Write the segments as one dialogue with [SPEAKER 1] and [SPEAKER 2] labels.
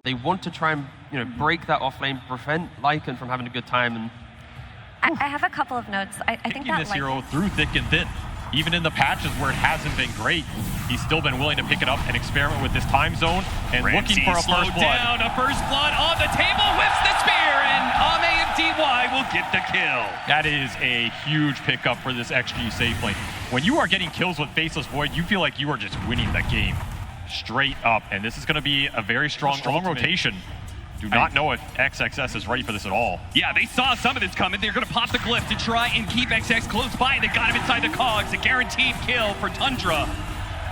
[SPEAKER 1] They want to try and break that off lane, prevent Lycan from having a good time. And
[SPEAKER 2] I have a couple of notes. I think that
[SPEAKER 3] this hero through thick and thin. Even in the patches where it hasn't been great, he's still been willing to pick it up and experiment with this time zone and
[SPEAKER 4] Ramsey
[SPEAKER 3] looking for a first blood.
[SPEAKER 4] Down, a first blood on the table, whips the spear, and Ame and DY will get the kill.
[SPEAKER 3] That is a huge pickup for this XG safe lane. When you are getting kills with Faceless Void, you feel like you are just winning the game straight up. And this is going to be a very strong rotation. Do not know if XXS is ready for this at all.
[SPEAKER 4] Yeah, they saw some of this coming. They're going to pop the glyph to try and keep XX close by. They got him inside the cogs. A guaranteed kill for Tundra.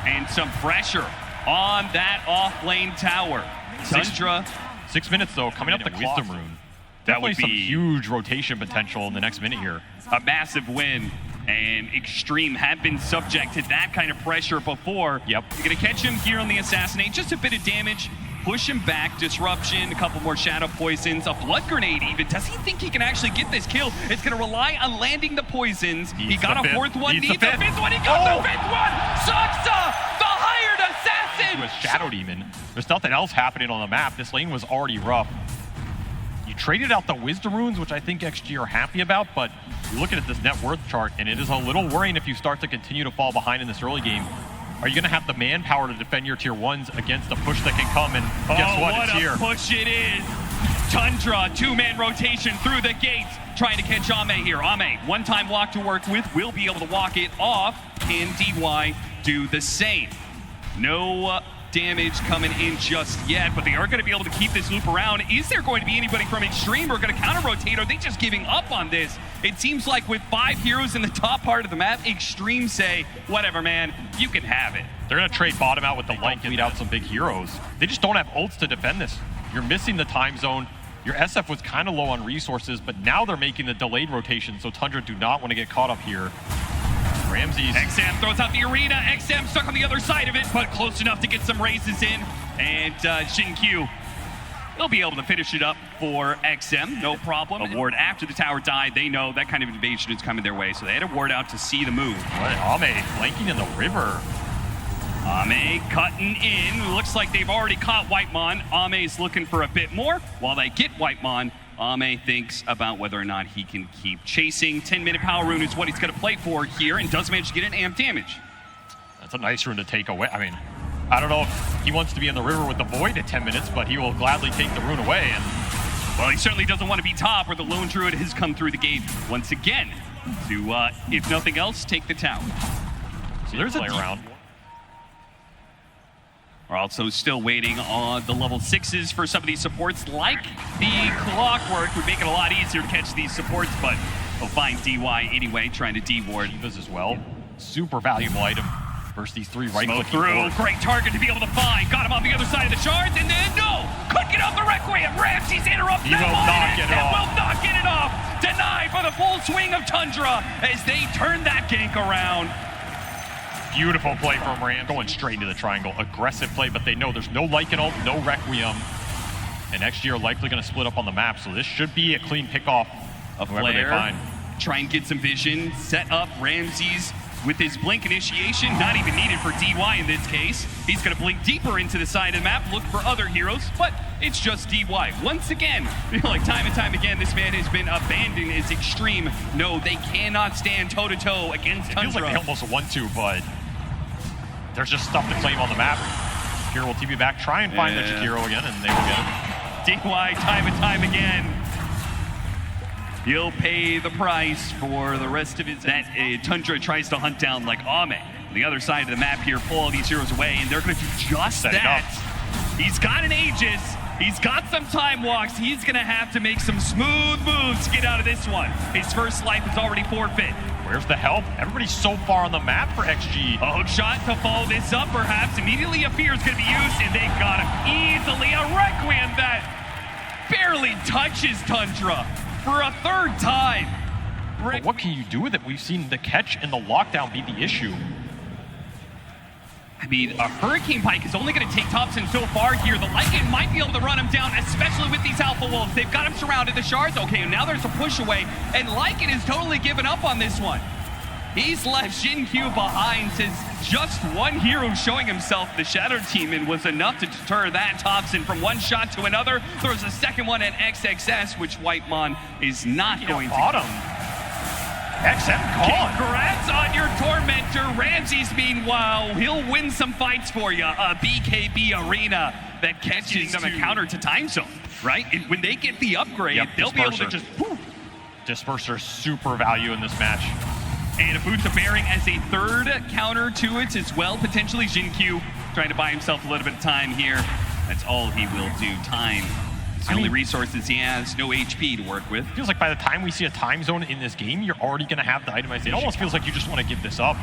[SPEAKER 4] And some pressure on that off-lane tower. Tundra.
[SPEAKER 3] 6 minutes, though, coming up the Wisdom Rune.
[SPEAKER 4] That would be
[SPEAKER 3] some huge rotation potential in the next minute here.
[SPEAKER 4] A massive win. And Xtreme have been subject to that kind of pressure before.
[SPEAKER 3] Yep.
[SPEAKER 4] You're going to catch him here on the Assassinate. Just a bit of damage. Push him back, disruption, a couple more shadow poisons, a blood grenade even. Does he think he can actually get this kill? It's gonna rely on landing the poisons. He got a fourth one, needs a fifth one, he got the fifth one! Saksa, the hired assassin!
[SPEAKER 3] He was Shadow Demon. There's nothing else happening on the map. This lane was already rough. You traded out the Wisdom Runes, which I think XG are happy about, but you're looking at this net worth chart, and it is a little worrying if you start to continue to fall behind in this early game. Are you going to have the manpower to defend your tier 1s against the push that can come? And guess what? It's here.
[SPEAKER 4] What a push it is. Tundra, two-man rotation through the gates, trying to catch Ame here. Ame, one-time walk to work with, will be able to walk it off. Can DY do the same? No damage coming in just yet, but they are going to be able to keep this loop around. Is there going to be anybody from Xtreme who are going to counter-rotate? Are they just giving up on this? It seems like with 5 heroes in the top part of the map, Xtreme say, whatever, man, you can have it.
[SPEAKER 3] They're going to trade bottom out with the light, lead out some big heroes. They just don't have ults to defend this. You're missing the time zone. Your SF was kind of low on resources, but now they're making the delayed rotation, so Tundra do not want to get caught up here. Ramsey's.
[SPEAKER 4] XM throws out the arena. XM stuck on the other side of it, but close enough to get some raises in. And Shin-Q, they'll be able to finish it up for XM, no problem. A ward after the tower died. They know that kind of invasion is coming their way, so they had a ward out to see the move.
[SPEAKER 3] Ame flanking in the river.
[SPEAKER 4] Ame cutting in. Looks like they've already caught Whitemon. Ame's looking for a bit more. While they get Whitemon, Ame thinks about whether or not he can keep chasing. 10-minute power rune is what he's going to play for here, and does manage to get an amp damage.
[SPEAKER 3] That's a nice rune to take away. I mean, I don't know if he wants to be in the river with the Void at 10 minutes, but he will gladly take the rune away. And
[SPEAKER 4] well, he certainly doesn't want to be top, where the Lone Druid has come through the gate once again to, if nothing else, take the tower.
[SPEAKER 3] So there's a play around.
[SPEAKER 4] We're also still waiting on the level 6s for some of these supports, like the Clockwork would make it a lot easier to catch these supports, but we'll find DY anyway, trying to D-ward.
[SPEAKER 3] Shivas as well. Super valuable item versus these 3 right-clicking
[SPEAKER 4] through. Great target to be able to find. Got him on the other side of the shards, and then no! Couldn't get off the Requiem. Ramsey's interrupt.
[SPEAKER 3] He will not get it off.
[SPEAKER 4] Will not get it off. Denied for the full swing of Tundra as they turn that gank around.
[SPEAKER 3] Beautiful play from Ram, going straight into the triangle. Aggressive play, but they know there's no Lycan ult, no Requiem. And XG are likely going to split up on the map, so this should be a clean pick-off of whoever they find.
[SPEAKER 4] Try and get some vision, set up Ramsey's with his blink initiation, not even needed for DY in this case. He's going to blink deeper into the side of the map, look for other heroes, but it's just DY. Once again, like time and time again, this man has been abandoned as Xtreme. No, they cannot stand toe-to-toe against Tundra.
[SPEAKER 3] It feels like they almost want to, but there's just stuff to claim on the map. Hero will TP back, try and find the Jakiro again, and they will get it.
[SPEAKER 4] DY time and time again. He'll pay the price for the rest of his... That Tundra tries to hunt down like Ame. On the other side of the map here, pull all these heroes away, and they're going to do just that. He's got an Aegis. He's got some time walks. He's going to have to make some smooth moves to get out of this one. His first life is already forfeit.
[SPEAKER 3] Where's the help? Everybody's so far on the map for XG.
[SPEAKER 4] A hook shot to follow this up, perhaps. Immediately a fear is going to be used, and they got him easily. A Requiem that barely touches Tundra for a third time.
[SPEAKER 3] But what can you do with it? We've seen the catch and the lockdown be the issue.
[SPEAKER 4] I mean, a Hurricane Pike is only going to take Thompson so far here. The Lycan might be able to run him down, especially with these Alpha Wolves. They've got him surrounded. The shards, okay, and now there's a push away, and Lycan is totally given up on this one. He's left Jin-Q behind, since just one hero showing himself, the Shadow Demon, was enough to deter that. Thompson from one shot to another, throws a second one at XXS, which Whitemon is not going to
[SPEAKER 3] bottom. XM gone.
[SPEAKER 4] Congrats on your Tormentor. Ramses, meanwhile, he'll win some fights for you. A BKB arena that catches them a counter to Time Zone, right? And when they get the upgrade, they'll be able to just...
[SPEAKER 3] Disperser, super value in this match.
[SPEAKER 4] And a Boots of Bearing as a third counter to it as well. Potentially Jin-Q trying to buy himself a little bit of time here. That's all he will do. Time. It's the only resources he has. No HP to work with.
[SPEAKER 3] Feels like by the time we see a Time Zone in this game, you're already going to have the itemization. It almost feels like you just want to give this up.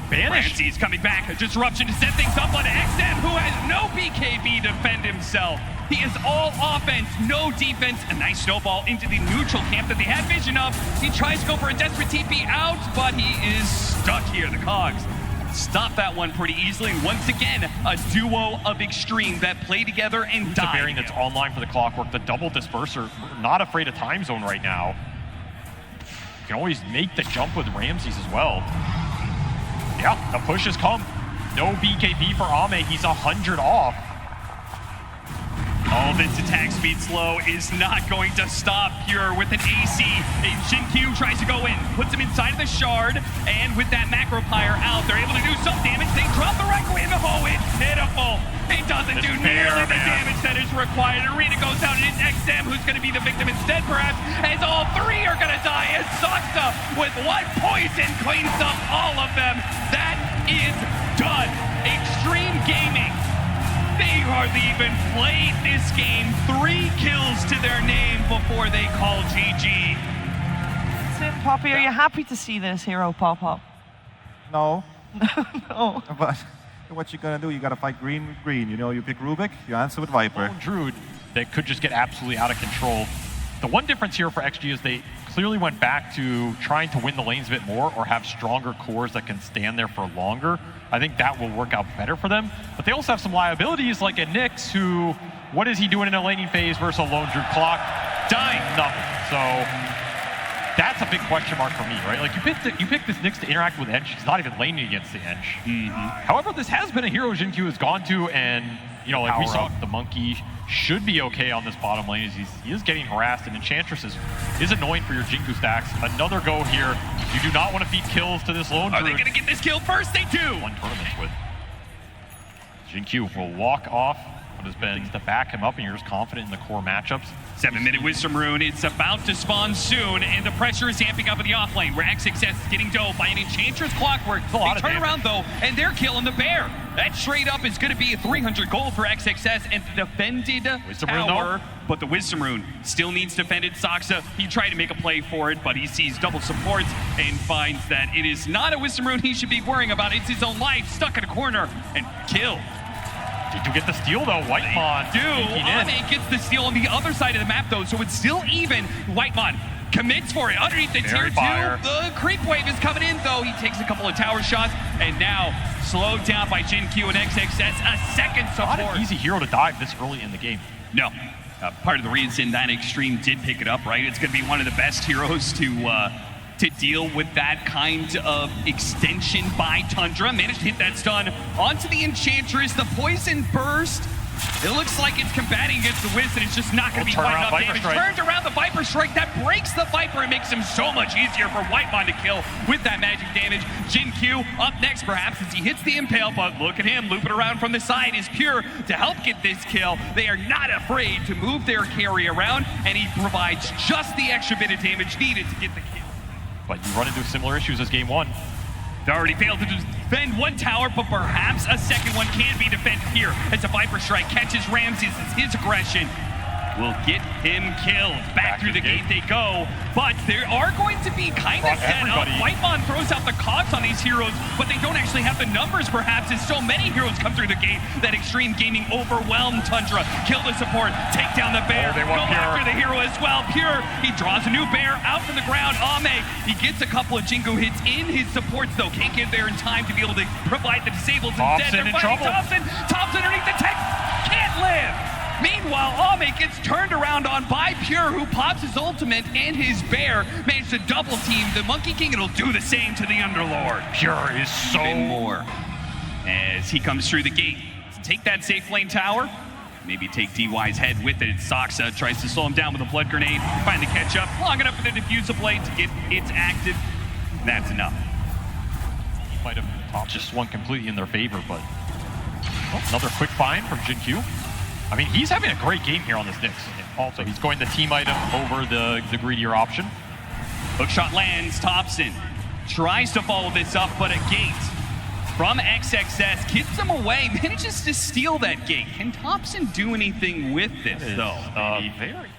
[SPEAKER 3] Banished.
[SPEAKER 4] Ramsey's coming back. A disruption to set things up on XM, who has no BKB to defend himself. He is all offense, no defense. A nice snowball into the neutral camp that they had vision of. He tries to go for a desperate TP out, but he is stuck here. The Cogs stop that one pretty easily. And once again, a duo of Xtreme that play together and die.
[SPEAKER 3] The bearing that's online for the Clockwork, the double disperser. We're not afraid of Time Zone right now. You can always make the jump with Ramses as well. Yeah, the push has come. No BKB for Ame. He's 100 off.
[SPEAKER 4] All of its attack speed slow is not going to stop Pure with an AC. And Jin-Q tries to go in, puts him inside of the shard, and with that macro pyre out, they're able to do some damage. They drop the Requiem. Oh, it's pitiful. It doesn't do nearly the damage that is required. Arena goes down, and it's XM who's going to be the victim instead, perhaps, as all three are going to die. As Saksa, with one poison, cleans up all of them. That is done. Xtreme Gaming. They hardly even played this game. 3 kills to their name before they call GG.
[SPEAKER 5] That's it, Poppy. Are you happy to see this hero pop up?
[SPEAKER 6] No.
[SPEAKER 5] No.
[SPEAKER 6] But what you gonna do? You gotta fight green with green. You know, you pick Rubik, you answer with Viper.
[SPEAKER 3] Lone Druid that could just get absolutely out of control. The one difference here for XG is they clearly went back to trying to win the lanes a bit more or have stronger cores that can stand there for longer. I think that will work out better for them. But they also have some liabilities like a Nyx who, what is he doing in a laning phase versus a Lone Druid Clock? Dying, nothing. So that's a big question mark for me, right? Like you picked this Nyx to interact with Ench. He's not even laning against the Ench. However, this has been a hero Jin-Q has gone to, and you know, like we saw, the Monkey should be okay on this bottom lane. He is getting harassed, and Enchantress is annoying for your Jinku stacks. Another go here. You do not want to feed kills to this Lone Druid.
[SPEAKER 4] Are they going to get this kill first? They do.
[SPEAKER 3] One tournament with Jin-Q will walk off what has been to back him up, and you're just confident in the core matchups.
[SPEAKER 4] 7-minute Wisdom Rune. It's about to spawn soon, and the pressure is amping up in the off lane, where XXS is getting dove by an Enchantress Clockwork. They turn around, though, and they're killing the bear. That straight up is going to be a 300 gold for XXS and the defended tower. But the Wisdom Rune still needs defended. Saksa, he tried to make a play for it, but he sees double supports and finds that it is not a Wisdom Rune he should be worrying about. It's his own life, stuck in a corner, and killed.
[SPEAKER 3] Did you get the steal, though? Whitemon
[SPEAKER 4] Ame gets the steal on the other side of the map, though, so it's still even. Whitemon commits for it underneath the tier 2. The creep wave is coming in, though. He takes a couple of tower shots, and now slowed down by Jin-Q and XXS. A second support.
[SPEAKER 3] Not an easy hero to dive this early in the game.
[SPEAKER 4] No. Part of the reason that Xtreme did pick it up, right? It's going to be one of the best heroes to deal with that kind of extension by Tundra. Managed to hit that stun onto the Enchantress. The poison burst. It looks like it's combating against the Wiz, and it's just not going to be quite enough damage. Turns around the Viper Strike. That breaks the Viper and makes him so much easier for Whitemon to kill with that magic damage. Jin-Q up next, perhaps, as he hits the Impale, but look at him looping around from the side. Is Pure to help get this kill. They are not afraid to move their carry around, and he provides just the extra bit of damage needed to get the kill.
[SPEAKER 3] But you run into similar issues as game 1.
[SPEAKER 4] They already failed to defend one tower, but perhaps a second one can be defended here as a Viper Strike catches Ramses as his aggression will get him killed. Back through the gate they go, but they are going to be kind of set up. Whitemon throws out the cogs on these heroes, but they don't actually have the numbers, perhaps, as so many heroes come through the gate that Xtreme Gaming overwhelmed Tundra. Kill the support, take down the bear, go after the hero as well. Pure, he draws a new bear out from the ground. Ame, he gets a couple of Jingo hits in his supports, though. Can't get there in time to be able to provide the disables instead. They're fighting Thompson underneath the tech, can't live. Meanwhile, Ame gets turned around on by Pure, who pops his ultimate, and his bear managed to double team the Monkey King. It'll do the same to the Underlord.
[SPEAKER 3] Pure is so
[SPEAKER 4] Even more as he comes through the gate to take that safe lane tower. Maybe take DY's head with it. Soxa tries to slow him down with a blood grenade. Finally catch up long enough for the diffuser blade to get it active. That's enough.
[SPEAKER 3] He might have just swung completely in their favor, but another quick find from Jin-Q. I mean, he's having a great game here on this Nyx. Also, he's going the team item over the greedier option.
[SPEAKER 4] Hookshot lands. Thompson tries to follow this up, but a gate from XXS gets him away, manages to steal that gate. Can Thompson do anything with this, though?
[SPEAKER 3] Very.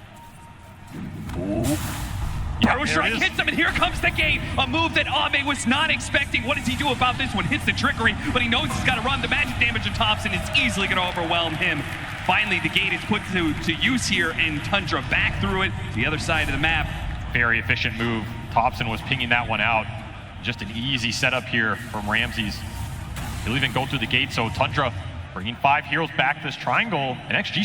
[SPEAKER 4] Arrow Strike hits him, and here comes the gate. A move that Ame was not expecting. What does he do about this one? Hits the trickery, but he knows he's got to run. The magic damage of Thompson is easily going to overwhelm him. Finally, the gate is put to use here, and Tundra back through it to the other side of the map.
[SPEAKER 3] Very efficient move. Thompson was pinging that one out. Just an easy setup here from Ramses. He'll even go through the gate, so Tundra bringing 5 heroes back to this triangle, and XG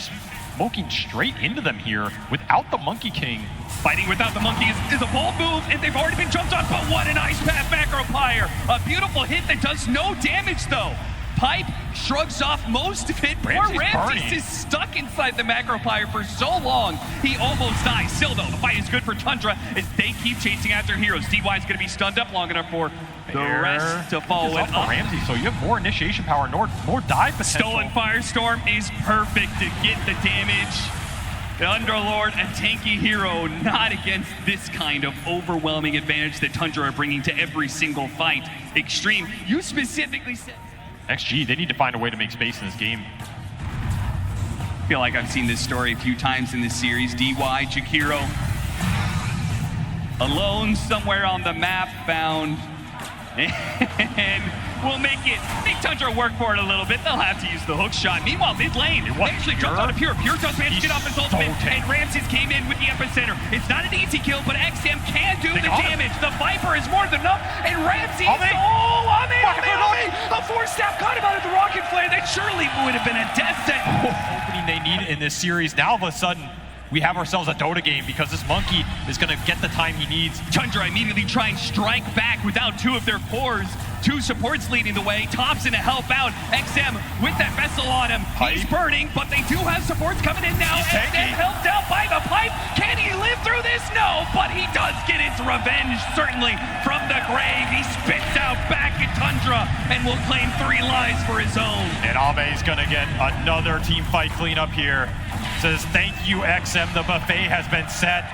[SPEAKER 3] smoking straight into them here without the Monkey King.
[SPEAKER 4] Fighting without the monkey is a bold move, and they've already been jumped on, but what an Ice Path Macro Pyre. A beautiful hit that does no damage, though. Pipe shrugs off most of it. Poor Ramses is stuck inside the Macro Pyre for so long. He almost dies. Still, though, the fight is good for Tundra as they keep chasing after heroes. DY is going to be stunned up long enough for the rest to follow it up.
[SPEAKER 3] Ramses, so you have more initiation power, more dive potential.
[SPEAKER 4] Stolen Firestorm is perfect to get the damage. The Underlord, a tanky hero, not against this kind of overwhelming advantage that Tundra are bringing to every single fight. Xtreme, you specifically said...
[SPEAKER 3] XG, they need to find a way to make space in this game.
[SPEAKER 4] I feel like I've seen this story a few times in this series. DY, Jakiro, alone somewhere on the map, found, and we'll make Tundra work for it a little bit. They'll have to use the hook shot. Meanwhile, mid lane, they actually jumped on a Pure. Pure does manage to get off his ultimate, and Ramses came in with the epicenter. It's not an easy kill, but XM can do the damage. The Viper is more than enough, and Ramses, Ame! A 4-step caught him out of the rocket flare. That surely would have been a death sentence.
[SPEAKER 3] Opening they need in this series. Now, all of a sudden, we have ourselves a DOTA game because this monkey is going to get the time he needs.
[SPEAKER 4] Tundra immediately try and strike back without 2 of their cores. 2 supports leading the way. Thompson to help out. XM with that vessel on him. He's burning, but they do have supports coming in now. XM helped out by the pipe. Can he live through this? No, but he does get his revenge, certainly, from the grave. He spits out back at Tundra and will claim 3 lives for his own.
[SPEAKER 3] And Ame's going to get another team fight cleanup here. Says, thank you, XM. The buffet has been set.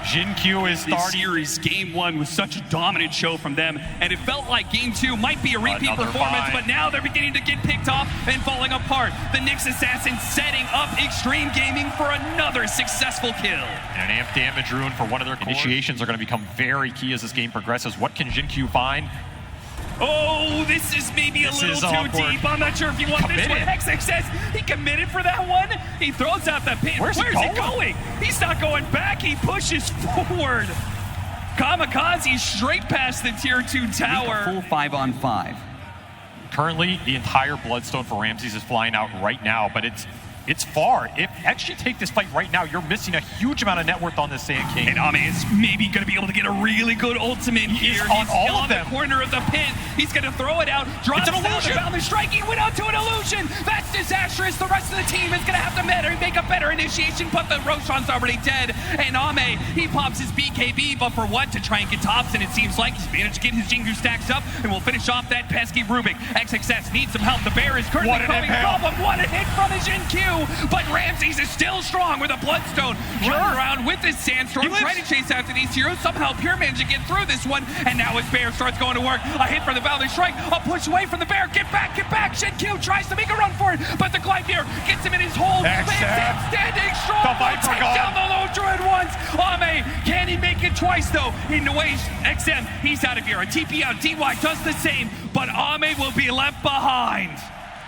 [SPEAKER 3] Jin-Q is starting.
[SPEAKER 4] This series, game 1 was such a dominant show from them, and it felt like game 2 might be a repeat performance, but now they're beginning to get picked off and falling apart. The Nyx Assassin setting up Xtreme Gaming for another successful kill.
[SPEAKER 3] And an amp damage rune for one of their initiations are going to become very key as this game progresses. What can Jin-Q find?
[SPEAKER 4] Oh, this is maybe a little too deep. I'm not sure if you want this one. XXS, he committed for that one. He throws out the pin. Where's he going? He's not going back. He pushes forward. Kamikaze straight past the tier 2 tower. Full 5-on-5.
[SPEAKER 3] Currently, the entire Bloodstone for Ramses is flying out right now, but it's far. If actually take this fight right now, you're missing a huge amount of net worth on this Sand King.
[SPEAKER 4] And Ame is maybe going to be able to get a really good ultimate here.
[SPEAKER 3] He's on
[SPEAKER 4] the corner of the pit. He's going to throw it out. Drops down the boundary strike. He went out to an illusion. That's disastrous. The rest of the team is going to have to make a better initiation, but the Roshan's already dead. And Ame, he pops his BKB, but for what? To try and get Thompson, it seems like. He's managed to get his Jingu stacks up, and we'll finish off that pesky Rubik. XXS needs some help. The bear is currently causing a problem. What a hit from his Jin-Q. But Ramses is still strong with a Bloodstone. Running around with his Sandstorm, trying to chase after these heroes. Somehow Pure managed to get through this one, and now his bear starts going to work. A hit from the Valley Strike, a push away from the bear. Get back, get back. Jin-Q tries to make a run for it, but the Gleipnir gets him in his hole. Ramses standing strong. Take down the low druid once. Ame, can he make it twice though? In the way, XM, he's out of here. A TP out. DY does the same, but Ame will be left behind.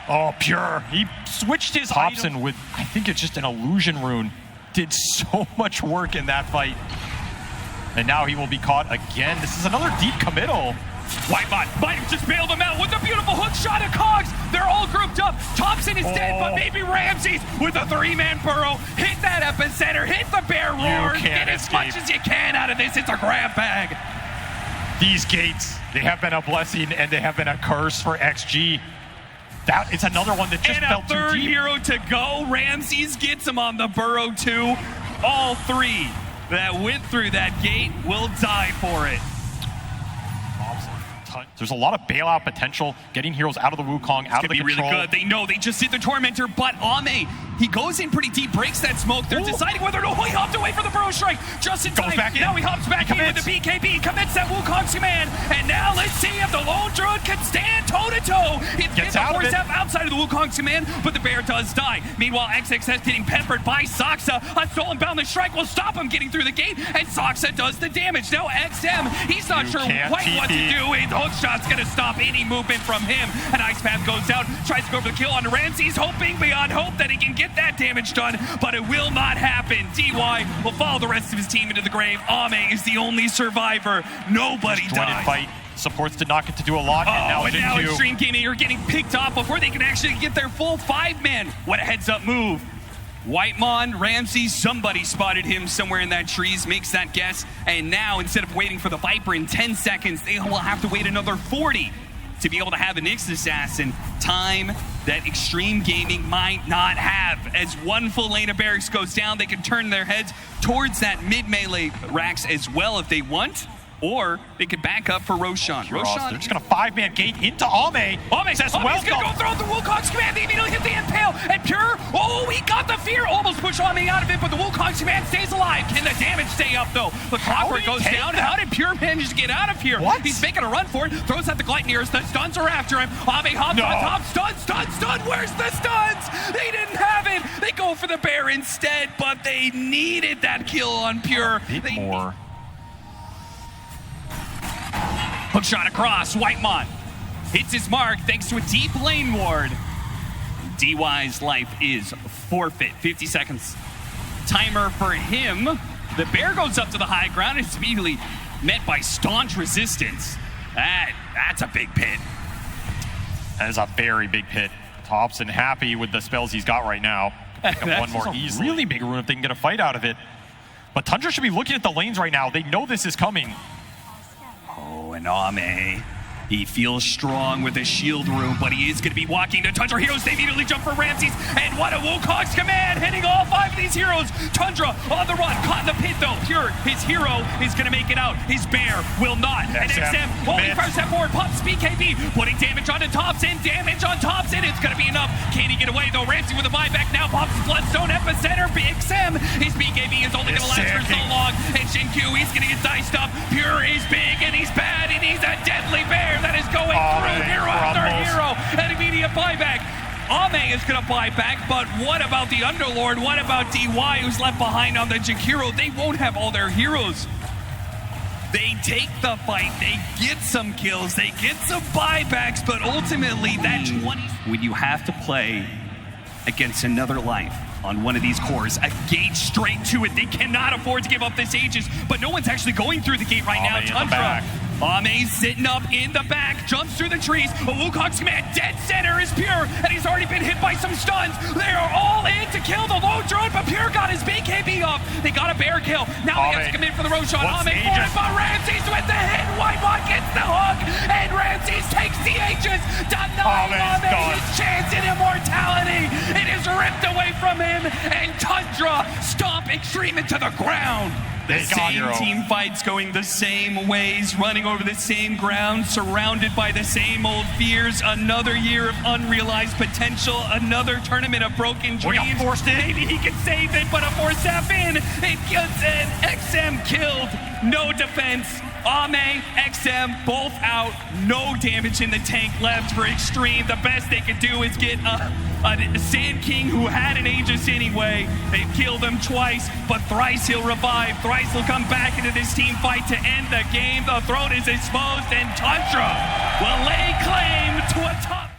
[SPEAKER 3] Oh, Pure. He switched his Thompson with, I think it's just an illusion rune. Did so much work in that fight. And now he will be caught again. This is another deep committal.
[SPEAKER 4] Whitebot might have just bailed him out with a beautiful hook shot at Cogs. They're all grouped up. Thompson Jackson is dead, but maybe Ramses with a 3-man burrow. Hit that epicenter, hit the bear roar, get as much as you can out of this. It's a grab bag.
[SPEAKER 3] These gates, they have been a blessing and they have been a curse for XG. That is another one that just felt too deep.
[SPEAKER 4] And a third hero to go. Ramses gets him on the burrow too. All 3 that went through that gate will die for it.
[SPEAKER 3] There's a lot of bailout potential, getting heroes out of the Wukong, out of the control.
[SPEAKER 4] It's going to be really good. They know they just hit the Tormentor, but Ame, he goes in pretty deep, breaks that smoke. They're deciding whether to... he hopped away from the burrow strike just in time.
[SPEAKER 3] Back in.
[SPEAKER 4] Now he hops back in with the BKB, commits that Wukong's command, and now let's see if the Lone Druid can stand toe-to-toe. It gets out of it. Outside of the Wukong's command, but the bear does die. Meanwhile, XXS getting peppered by Soxa. A stolen boundless strike will stop him getting through the gate, and Soxa does the damage. Now XM, he's not sure quite what to do. His hookshot's going to stop any movement from him. And Ice Path goes down, tries to go for the kill on Ramses, hoping beyond hope that he can get that damage done, but it will not happen. DY will follow the rest of his team into the grave. Ame is the only survivor. Nobody dies.
[SPEAKER 3] Fight. Supports did not get to do a lot, and now
[SPEAKER 4] Xtreme Gaming are getting picked off before they can actually get their full 5-man. What a heads-up move. Whitemon, Ramses, somebody spotted him somewhere in that trees, makes that guess, and now instead of waiting for the Viper in 10 seconds, they will have to wait another 40 to be able to have an Nyx Assassin. Time that Xtreme Gaming might not have. As one full lane of barracks goes down, they can turn their heads towards that mid-melee racks as well if they want. Or they could back up for Roshan.
[SPEAKER 3] Roshan, they're just going to 5-man gate into Ame.
[SPEAKER 4] Ame says, Ame's going to go throw the Wukong's command. They immediately hit the impale. And Pure, he got the fear. Almost pushed Ame out of it, but the Wukong's command stays alive. Can the damage stay up, though? The clockwork goes down. How did Pure manage to get out of here?
[SPEAKER 3] What?
[SPEAKER 4] He's making a run for it. Throws out the Gleipnirs. The stuns are after him. Ame hops on top. Stun. Where's the stuns? They didn't have it. They go for the bear instead, but they needed that kill on Pure.
[SPEAKER 3] More.
[SPEAKER 4] Hook shot across, Whitemon hits his mark thanks to a deep lane ward. DY's life is forfeit, 50 seconds. Timer for him. The bear goes up to the high ground and is immediately met by staunch resistance. That's a big pit.
[SPEAKER 3] That is a very big pit. Thompson happy with the spells he's got right now. Pick up one more easily. Really big rune if they can get a fight out of it. But Tundra should be looking at the lanes right now. They know this is coming.
[SPEAKER 4] And Ame, he feels strong with a shield room, but he is going to be walking to Tundra heroes. They immediately jump for Ramses, and what a Wukong's command, hitting all 5 of these heroes. Tundra on the run, caught in the pit though. Pure, his hero is going to make it out. His bear will not. And XM, only first step forward, pops BKB, putting damage onto Thompson. It's going to be enough. Can he get away though? Ramsey with a buyback now, pops Bloodstone epicenter. XM, his BKB is only going to last for so long. And Shinkyu, he's going to get diced up. Pure is big and he's bad, and he's a deadly bear that is going through hero after hero. An immediate buyback. Ame is going to buy back, but what about the Underlord? What about DY, who's left behind on the Jakiro? They won't have all their heroes. They take the fight, they get some kills, they get some buybacks, but ultimately that 20... When you have to play against another life on one of these cores, a gate straight to it, they cannot afford to give up this Aegis, but no one's actually going through the gate right now. Tundra. Ame's sitting up in the back, jumps through the trees. Wukong's command, dead center is Pure, and he's already been hit by some stuns. They are all in to kill the Lone Druid, but Pure got his BKB off. They got a bear kill. Now he has to commit for the Roshan. Ame for it, but Ramses with the hit. Whitemon gets the hook, and Ramses takes the Aegis, denying Ame his chance in immortality. It is ripped away from him, and Tundra stomp Xtreme into the ground. The same team fights going the same ways, running over the same ground, surrounded by the same old fears. Another year of unrealized potential, another tournament of broken dreams. Maybe he can save it, but a 4-step in, it gets in. XM killed, no defense. Ame, XM, both out, no damage in the tank left for Xtreme. The best they could do is get a Sand King who had an Aegis anyway. They've killed him twice, but thrice he'll revive. Thrice will come back into this team fight to end the game. The throne is exposed, and Tundra will lay claim to a top